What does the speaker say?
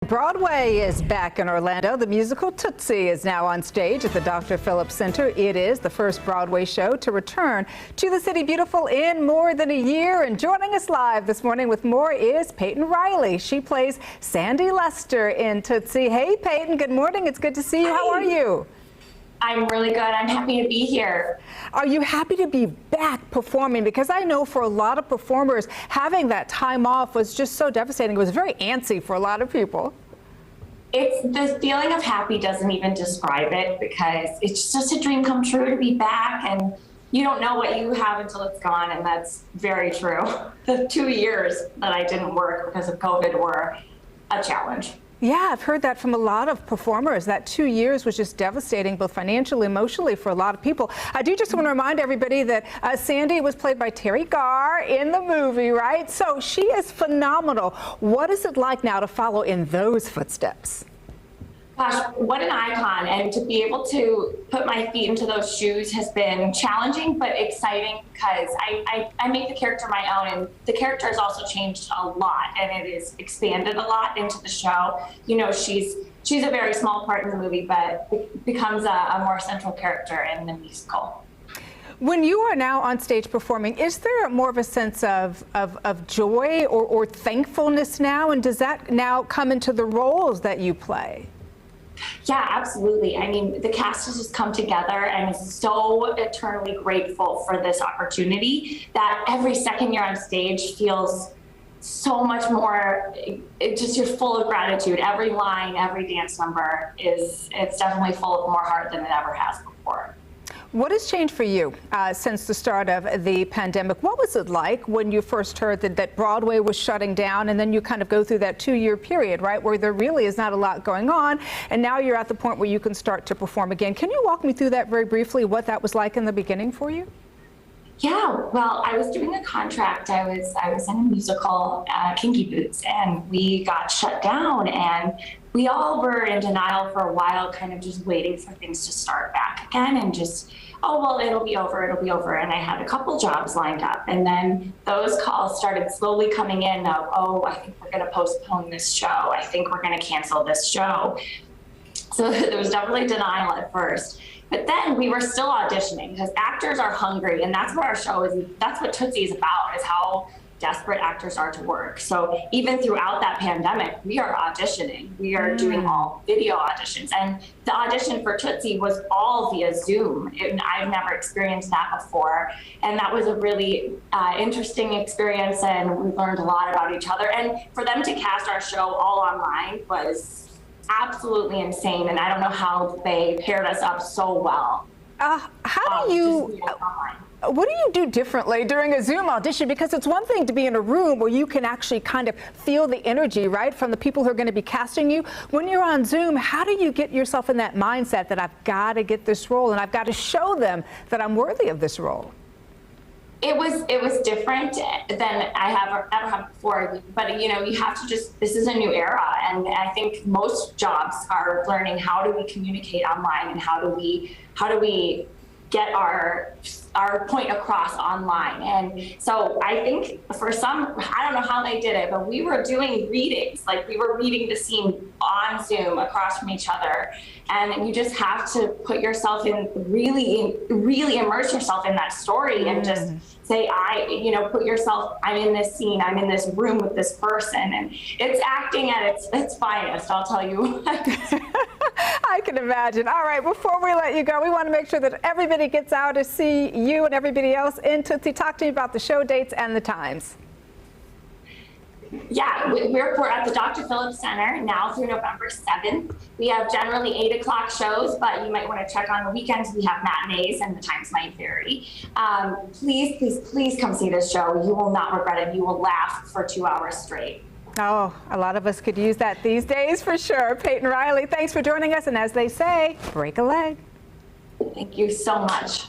Broadway is back in Orlando. The musical Tootsie is now on stage at the Dr. Phillips Center. It is the first Broadway show to return to the City Beautiful in more than a year. And joining us live this morning with more is Payton Reilly. She plays Sandy Lester in Tootsie. Hey, Payton, good morning. It's good to see you. How are you? I'm really good. I'm happy to be here. Are you happy to be back performing? Because I know for a lot of performers, having that time off was just so devastating. It was very antsy for a lot of people. It's the feeling of happy doesn't even describe it, because it's just a dream come true to be back, and you don't know what you have until it's gone, and that's very true. The 2 years that I didn't work because of COVID were a challenge. Yeah, I've heard that from a lot of performers. That 2 years was just devastating, both financially, emotionally, for a lot of people. I do just want to remind everybody that Sandy was played by Terry Garr in the movie, right? So she is phenomenal. What is it like now to follow in those footsteps? Gosh, what an icon. And to be able to put my feet into those shoes has been challenging but exciting, because I make the character my own, and the character has also changed a lot, and it is expanded a lot into the show. You know, she's a very small part in the movie, but becomes a more central character in the musical. When you are now on stage performing, is there more of a sense of joy or thankfulness now? And does that now come into the roles that you play? Yeah, absolutely. I mean, the cast has just come together and is so eternally grateful for this opportunity that every second you're on stage feels so much more, you're full of gratitude. Every line, every dance number it's definitely full of more heart than it ever has before. What has changed for you since the start of the pandemic? What was it like when you first heard that Broadway was shutting down, and then you kind of go through that 2-year period, right, where there really is not a lot going on, and now you're at the point where you can start to perform again? Can you walk me through that very briefly, what that was like in the beginning for you? Yeah, well, I was doing a contract. I was in a musical, Kinky Boots, and we got shut down, and we all were in denial for a while, kind of just waiting for things to start back again, and just, oh, well, it'll be over. And I had a couple jobs lined up, and then those calls started slowly coming in of, oh, I think we're going to postpone this show. I think we're going to cancel this show. So there was definitely denial at first. But then we were still auditioning, because actors are hungry, and that's what our show is. That's what Tootsie is about, is how desperate actors are to work. So even throughout that pandemic, we are auditioning. We are doing all video auditions. And the audition for Tootsie was all via Zoom. And I've never experienced that before. And that was a really interesting experience, and we learned a lot about each other. And for them to cast our show all online was absolutely insane, and I don't know how they paired us up so well. How do you, what do you do differently during a Zoom audition? Because it's one thing to be in a room where you can actually kind of feel the energy, right, from the people who are going to be casting you. When you're on Zoom, how do you get yourself in that mindset that I've got to get this role, and I've got to show them that I'm worthy of this role? It was different than I have ever had before, but you know, you have to just, this is a new era, and I think most jobs are learning, how do we communicate online, and how do we get our point across online. And so I think for some, I don't know how they did it, but we were doing readings, like we were reading the scene on Zoom across from each other. And you just have to put yourself in, really immerse yourself in that story, and just say, put yourself, I'm in this scene, I'm in this room with this person, and it's acting at its finest, I'll tell you. I can imagine. All right, before we let you go, we want to make sure that everybody gets out to see you and everybody else in Tootsie. Talk to me about the show dates and the times. Yeah, we're at the Dr. Phillips Center now through November 7th. We have generally 8 o'clock shows, but you might want to check on the weekends. We have matinees, and the times might vary. Please come see this show. You will not regret it. You will laugh for 2 hours straight. Oh, a lot of us could use that these days for sure. Payton Reilly, thanks for joining us. And as they say, break a leg. Thank you so much.